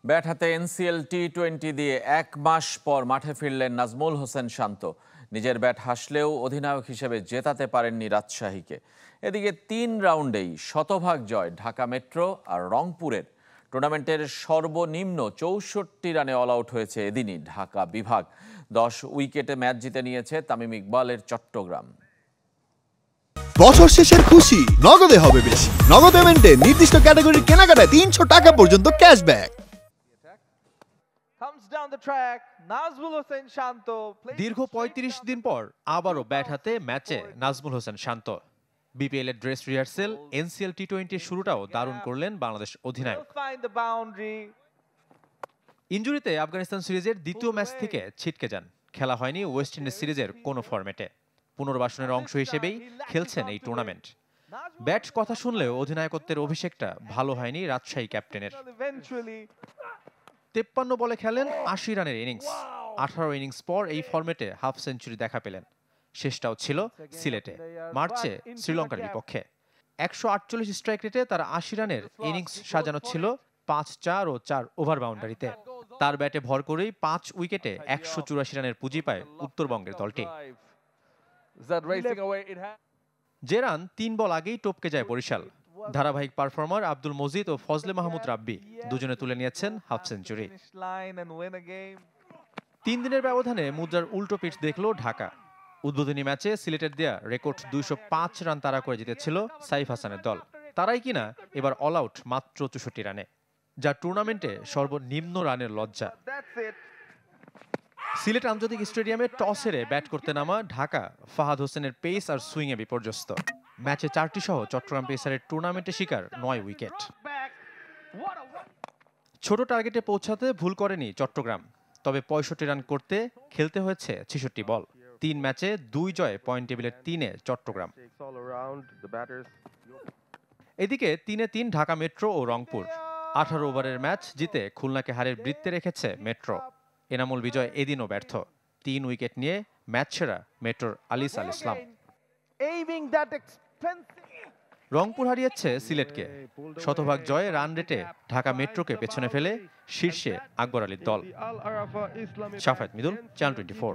Bat হাতে NCL টি-20 দিয়ে 1 মাস পর মাঠে ফিরলেন নাজমুল হোসেন শান্ত। নিজের ব্যাট হাসলেও অধিনায়ক হিসেবে জেতাতে পারেননি রাজশাহীকে। এদিকে 3 রাউন্ডেই শতভাগ জয় ঢাকা মেট্রো আর রংপুরের। টুর্নামেন্টের সর্বনিম্ন 64 রানে অল আউট হয়েছে এদিনই ঢাকা বিভাগ। 10 উইকেটে ম্যাচ জিতে নিয়েছে তামিম ইকবালের চট্টগ্রাম। বছর শেষের খুশি নগদে হবে বেশি। নগদ পেমেন্টে নির্দিষ্ট ক্যাটাগরির কেনাকাটায় 300 টাকা পর্যন্ত ক্যাশব্যাক। দীর্ঘ ৩৫ দিন পর আবারও ব্যাট হাতে ম্যাচে নাজমুল হোসেন শান্ত। বিপিএল এর ড্রেস রিহার্সেল, এনসিএল টি-20 শুরুটাও দারুণ করলেন বাংলাদেশ অধিনায়ক। ইনজুরিতে আফগানিস্তান সিরিজের দ্বিতীয় ম্যাচ থেকে ছিটকে যান। খেলা হয়নি ওয়েস্ট ইন্ডিজ সিরিজের কোনো ফরম্যাটে। পুনর্বাসনের অংশ হিসেবেই খেলছেন এই টুর্নামেন্ট। ব্যাট কথা শুনলেও অধিনায়কত্বের অভিষেকটা ভালো হয়নি রাজশাহী ক্যাপ্টেনের। 53 বলে খেলেন 80 রানের ইনিংস। 18 ইনিংস পর এই ফরম্যাটে হাফ সেঞ্চুরি দেখা পেলেন। শেষটাও ছিল সিলেটে, মার্চে শ্রীলঙ্কার বিপক্ষে। 148 স্ট্রাইক রেটে তার 80 রানের ইনিংস সাজানো ছিল 5-4 ও 4 ওভার বাউন্ডারিতে। তার ব্যাটে ভর করেই 5 উইকেটে 184 রানের পুঁজি পায় উত্তরবঙ্গের দলটি। যে রান 3 বল আগেই টপকে যায় বরিশাল। ধারাবাহিক পারফর্মার আব্দুল মজিদ ও ফজলে মাহমুদ রাব্বি দুজনে তুলে নিয়েছেন হাফ সেঞ্চুরি। 3 দিনের ব্যবধানে মুদ্রার উল্টো পিঠ দেখল ঢাকা। উদ্বোধনী ম্যাচে সিলেটের দেয়া রেকর্ড 205 রান তাড়া করে জিতেছিল সাইফ হাসানের দল। তারাই কিনা এবার অল আউট মাত্র 64 রানে, যা টুর্নামেন্টে সর্বনিম্ন রানের লজ্জা। সিলেট আন্তর্জাতিক স্টেডিয়ামে টস হেরে ব্যাট করতে নামা ঢাকা ফাহাদ হোসেনের পেস আর সুইংয়ে বিপর্যস্ত। ম্যাচে 4টি সহ চট্টগ্রাম পেসারের টুর্নামেন্টে শিকার 9 উইকেট। ছোট টার্গেটে পৌঁছাতে ভুল করেনি চট্টগ্রাম, তবে 65 রান করতে খেলতে হয়েছে 66 বল। 3 ম্যাচে 2 জয়ে পয়েন্ট টেবিলের 3-এ চট্টগ্রাম। এদিকে 3-3 ঢাকা মেট্রো ও রংপুর। 18 ওভারের ম্যাচ জিতে খুলনাকে হারের বৃত্তে রেখেছে মেট্রো। এনামুল বিজয় এদিনও ব্যর্থ। 3 উইকেট নিয়ে ম্যাচ সেরা মেট্রোর আলিস আল ইসলাম। রংপুর হারিয়েছে সিলেটকে। শতভাগ জয়ে রান রেটে ঢাকা মেট্রোকে পেছনে ফেলে শীর্ষে আকবর আলীর দল। শাফায়েত মিদুল, চ্যানেল 24।